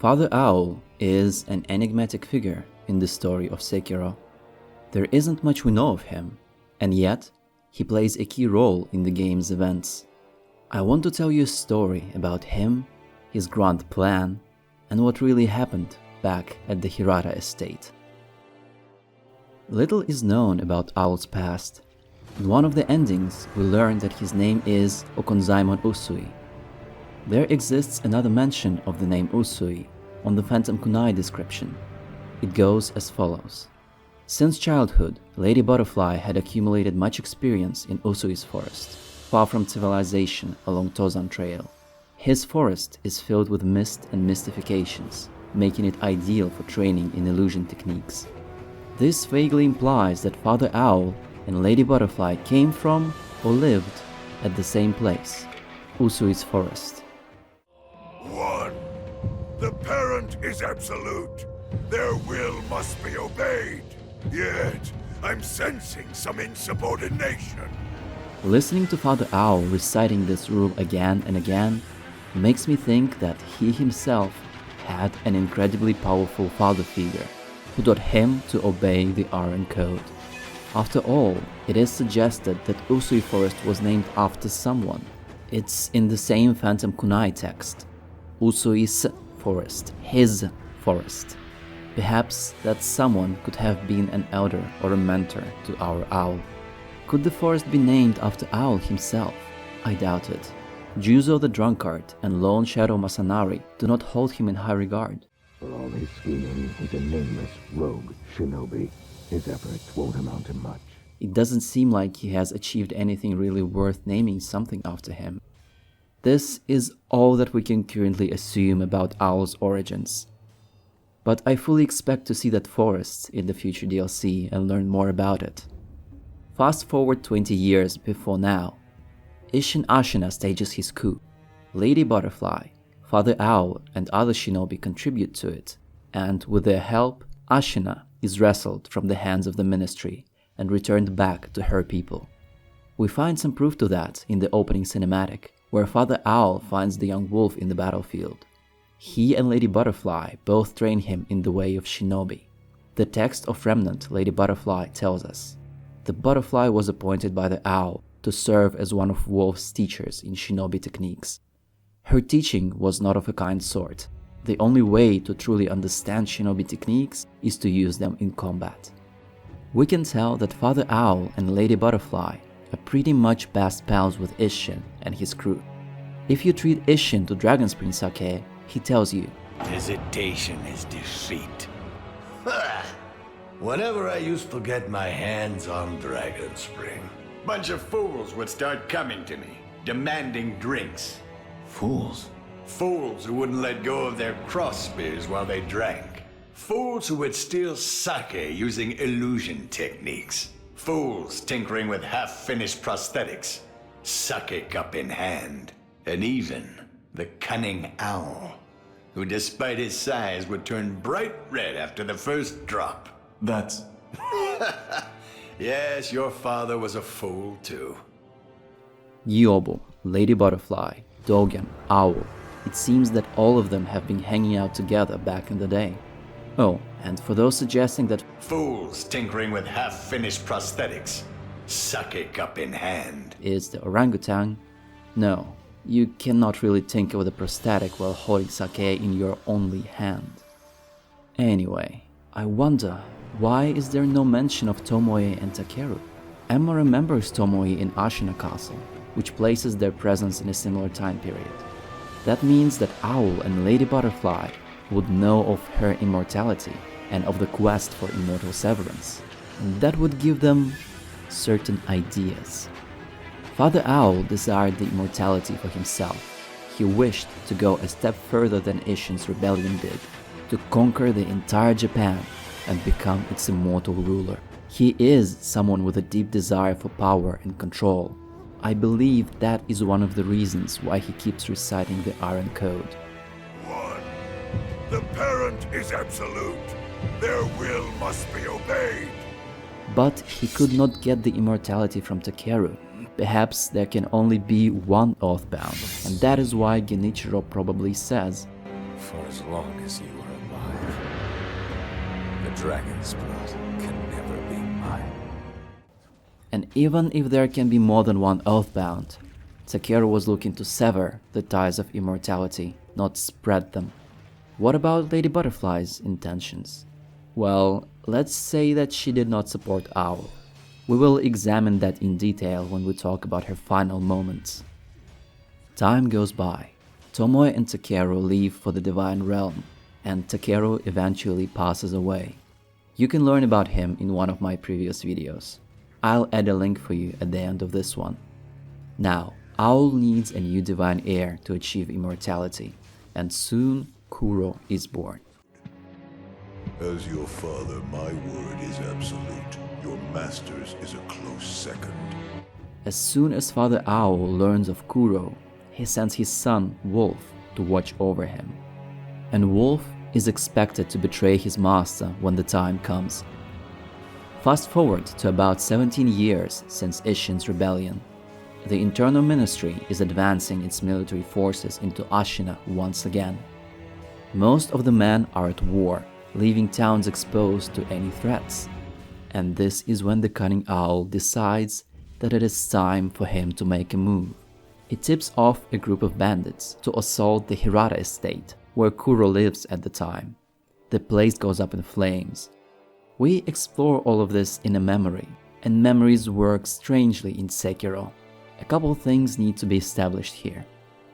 Father Owl is an enigmatic figure in the story of Sekiro. There isn't much we know of him, and yet he plays a key role in the game's events. I want to tell you a story about him, his grand plan, and what really happened back at the Hirata Estate. Little is known about Owl's past. In one of the endings, we learn that his name is Okonzaimon Usui. There exists another mention of the name Usui on the Phantom Kunai description. It goes as follows. Since childhood, Lady Butterfly had accumulated much experience in Usui's forest, far from civilization along Tozan Trail. His forest is filled with mist and mystifications, making it ideal for training in illusion techniques. This vaguely implies that Father Owl and Lady Butterfly came from or lived at the same place, Usui's forest. 1. The parent is absolute. Their will must be obeyed. Yet, I'm sensing some insubordination. Listening to Father Owl reciting this rule again and again makes me think that he himself had an incredibly powerful father figure who taught him to obey the Iron Code. After all, it is suggested that Usui Forest was named after someone. It's in the same Phantom Kunai text. Usui's forest, his forest. Perhaps that someone could have been an elder or a mentor to our owl. Could the forest be named after Owl himself? I doubt it. Juzo the drunkard and Lone Shadow Masanari do not hold him in high regard. For all his scheming, he's a nameless rogue shinobi. His efforts won't amount to much. It doesn't seem like he has achieved anything really worth naming something after him. This is all that we can currently assume about Owl's origins. But I fully expect to see that forest in the future DLC and learn more about it. Fast forward 20 years before now. Isshin Ashina stages his coup. Lady Butterfly, Father Owl and other shinobi contribute to it, and with their help, Ashina is wrestled from the hands of the ministry and returned back to her people. We find some proof to that in the opening cinematic, where Father Owl finds the young wolf in the battlefield. He and Lady Butterfly both train him in the way of shinobi. The text of Remnant Lady Butterfly tells us, the butterfly was appointed by the owl to serve as one of Wolf's teachers in shinobi techniques. Her teaching was not of a kind sort. The only way to truly understand shinobi techniques is to use them in combat. We can tell that Father Owl and Lady Butterfly are pretty much best pals with Isshin and his crew. If you treat Isshin to Dragon Spring sake, he tells you, hesitation is defeat. Whenever I used to get my hands on Dragon Spring, Bunch of fools would start coming to me, demanding drinks. fools. Fools who wouldn't let go of their cross spears while they drank. Fools who would steal sake using illusion techniques. Fools tinkering with half-finished prosthetics. Sake cup in hand. And even the cunning owl, who despite his size would turn bright red after the first drop. That's... Yes, your father was a fool too. Yobo, Lady Butterfly, Dogen, Owl. It seems that all of them have been hanging out together back in the day. Oh, and for those suggesting that Fools tinkering with half-finished prosthetics. Sake cup in hand. is the orangutan, no, you cannot really tinker with a prosthetic while holding sake in your only hand. Anyway, I wonder, why is there no mention of Tomoe and Takeru? Emma remembers Tomoe in Ashina Castle, which places their presence in a similar time period. That means that Owl and Lady Butterfly would know of her immortality and of the quest for immortal severance. And that would give them certain ideas. Father Owl desired the immortality for himself. He wished to go a step further than Isshin's rebellion did, to conquer the entire Japan and become its immortal ruler. He is someone with a deep desire for power and control. I believe that is one of the reasons why he keeps reciting the Iron Code. 1. The parent is absolute. Their will must be obeyed. But he could not get the immortality from Takeru. Perhaps there can only be one Oathbound, and that is why Genichiro probably says, For as long as you are alive, the dragon's blood can never be mine. And even if there can be more than one Oathbound, Sekiro was looking to sever the ties of immortality, not spread them. What about Lady Butterfly's intentions? Well, let's say that she did not support Owl. We will examine that in detail when we talk about her final moments. Time goes by. Tomoe and Takeru leave for the Divine Realm, and Takeru eventually passes away. You can learn about him in one of my previous videos. I'll add a link for you at the end of this one. Now, Owl needs a new divine heir to achieve immortality, and soon Kuro is born. As your father, my word is absolute. Your master's is a close second. As soon as Father Owl learns of Kuro, he sends his son, Wolf, to watch over him. And Wolf is expected to betray his master when the time comes. Fast forward to about 17 years since Ishin's rebellion. The Internal Ministry is advancing its military forces into Ashina once again. Most of the men are at war, leaving towns exposed to any threats. And this is when the cunning owl decides that it is time for him to make a move. It tips off a group of bandits to assault the Hirata Estate, where Kuro lives at the time. The place goes up in flames. We explore all of this in a memory, and memories work strangely in Sekiro. A couple things need to be established here.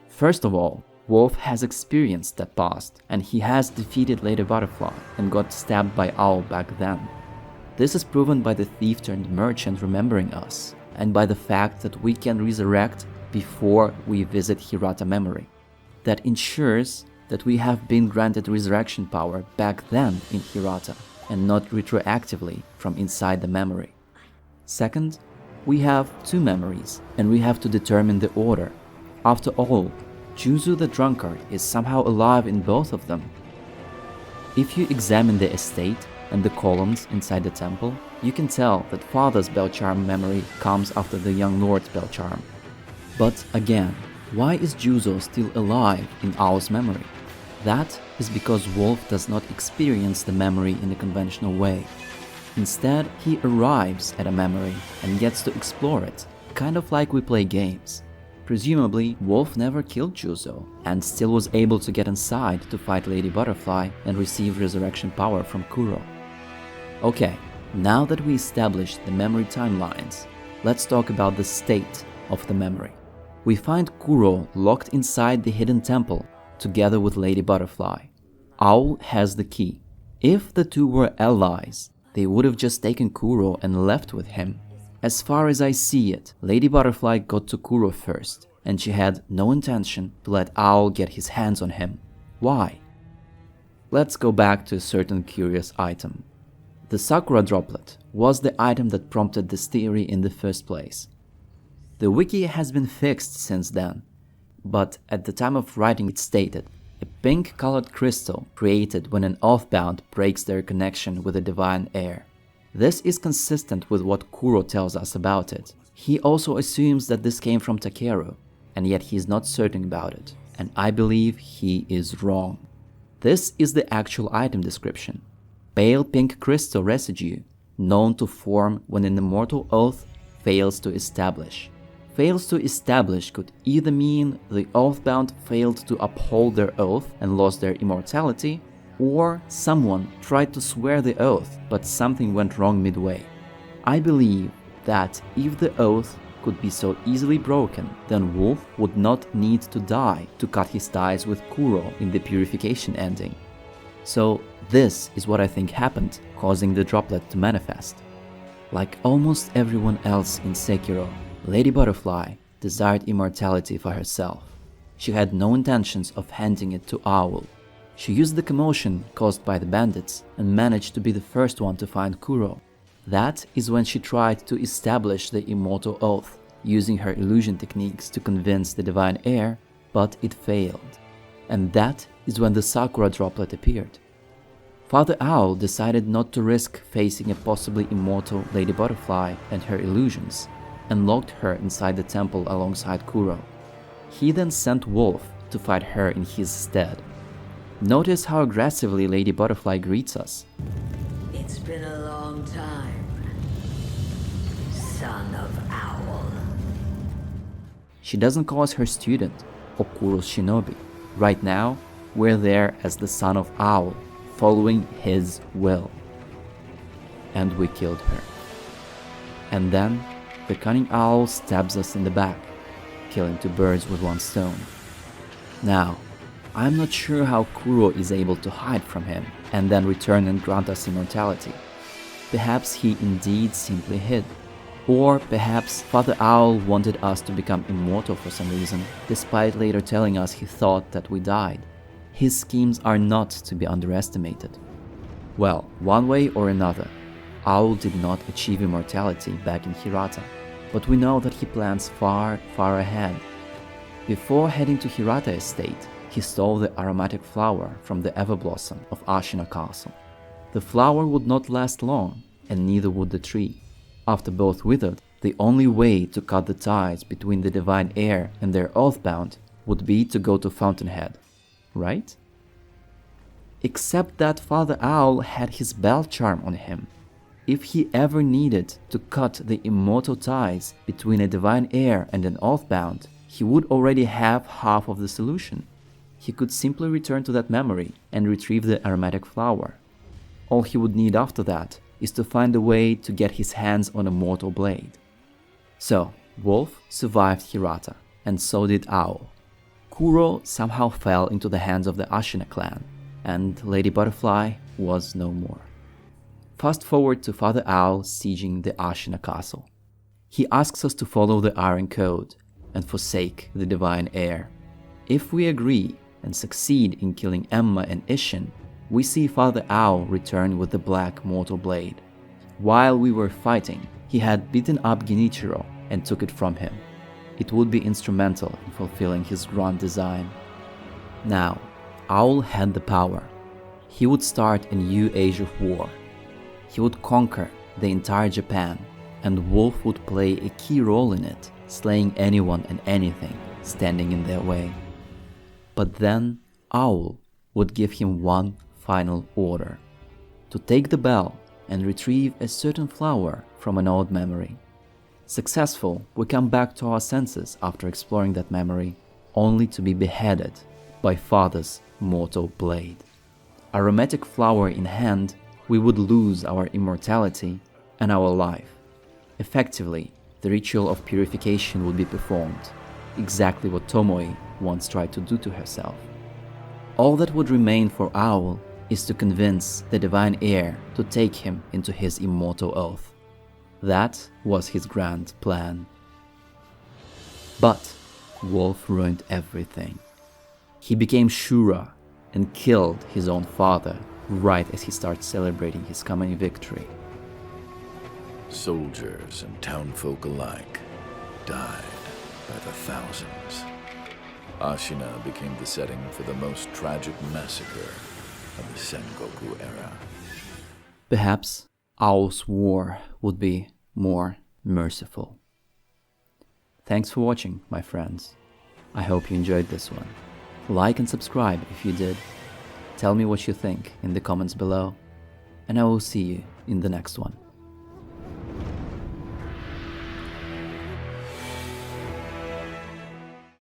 First of all, Wolf has experienced that past, and he has defeated Lady Butterfly and got stabbed by Owl back then. This is proven by the thief-turned-merchant remembering us, and by the fact that we can resurrect before we visit Hirata memory. That ensures that we have been granted resurrection power back then in Hirata, and not retroactively from inside the memory. Second, we have two memories, and we have to determine the order. After all, Juzu the drunkard is somehow alive in both of them. If you examine the estate and the columns inside the temple, you can tell that Father's bell charm memory comes after the young lord's bell charm. But again, why is Juzo still alive in Owl's memory? That is because Wolf does not experience the memory in a conventional way. Instead, he arrives at a memory and gets to explore it, kind of like we play games. Presumably, Wolf never killed Juzo, and still was able to get inside to fight Lady Butterfly and receive resurrection power from Kuro. Okay, now that we established the memory timelines, let's talk about the state of the memory. We find Kuro locked inside the hidden temple, together with Lady Butterfly. Owl has the key. If the two were allies, they would have just taken Kuro and left with him. As far as I see it, Lady Butterfly got to Kuro first, and she had no intention to let Owl get his hands on him. Why? Let's go back to a certain curious item. The Sakura droplet was the item that prompted this theory in the first place. The wiki has been fixed since then, but at the time of writing it stated, a pink-colored crystal created when an Oathbound breaks their connection with the divine heir. This is consistent with what Kuro tells us about it. He also assumes that this came from Takeru, and yet he is not certain about it, and I believe he is wrong. This is the actual item description. Pale pink crystal residue, known to form when an immortal oath fails to establish. Fails to establish could either mean the Oathbound failed to uphold their oath and lost their immortality, or someone tried to swear the oath but something went wrong midway. I believe that if the oath could be so easily broken, then Wolf would not need to die to cut his ties with Kuro in the purification ending. So this is what I think happened, causing the droplet to manifest. Like almost everyone else in Sekiro, Lady Butterfly desired immortality for herself. She had no intentions of handing it to Owl. She used the commotion caused by the bandits and managed to be the first one to find Kuro. That is when she tried to establish the immortal oath, using her illusion techniques to convince the divine heir, but it failed. And that is when the Sakura droplet appeared. Father Owl decided not to risk facing a possibly immortal Lady Butterfly and her illusions, and locked her inside the temple alongside Kuro. He then sent Wolf to fight her in his stead. Notice how aggressively Lady Butterfly greets us. It's been a long time, son of Owl. She doesn't call us her student, Okuro's shinobi. Right now, we're there as the son of Owl, following his will. And we killed her. And then, the cunning owl stabs us in the back, killing two birds with one stone. Now, I'm not sure how Kuro is able to hide from him and then return and grant us immortality. Perhaps he indeed simply hid. Or perhaps Father Owl wanted us to become immortal for some reason, despite later telling us he thought that we died. His schemes are not to be underestimated. Well, one way or another, Owl did not achieve immortality back in Hirata, but we know that he plans far, far ahead. Before heading to Hirata Estate, he stole the aromatic flower from the Everblossom of Ashina Castle. The flower would not last long, and neither would the tree. After both withered, the only way to cut the ties between the divine heir and their oathbound would be to go to Fountainhead, right? Except that Father Owl had his bell charm on him. If he ever needed to cut the immortal ties between a divine heir and an oathbound, he would already have half of the solution. He could simply return to that memory and retrieve the aromatic flower. All he would need after that is to find a way to get his hands on a mortal blade. So, Wolf survived Hirata, and so did Owl. Kuro somehow fell into the hands of the Ashina clan, and Lady Butterfly was no more. Fast forward to Father Owl sieging the Ashina castle. He asks us to follow the Iron Code and forsake the divine heir. If we agree and succeed in killing Emma and Ishin, we see Father Owl return with the black mortal blade. While we were fighting, he had beaten up Genichiro and took it from him. It would be instrumental in fulfilling his grand design. Now, Owl had the power. He would start a new age of war. He would conquer the entire Japan, and Wolf would play a key role in it, slaying anyone and anything standing in their way. But then, Owl would give him one final order: to take the bell and retrieve a certain flower from an old memory. Successful, we come back to our senses after exploring that memory, only to be beheaded by Father's mortal blade. Aromatic flower in hand, we would lose our immortality and our life. Effectively, the ritual of purification would be performed, exactly what Tomoe once tried to do to herself. All that would remain for Owl is to convince the divine heir to take him into his immortal oath. That was his grand plan. But Wolf ruined everything. He became Shura and killed his own father right as he started celebrating his coming victory. Soldiers and townfolk alike died by the thousands. Ashina became the setting for the most tragic massacre of the Sengoku era. Perhaps Owl's war would be more merciful. Thanks for watching, my friends. I hope you enjoyed this one. Like and subscribe if you did. Tell me what you think in the comments below, and I will see you in the next one.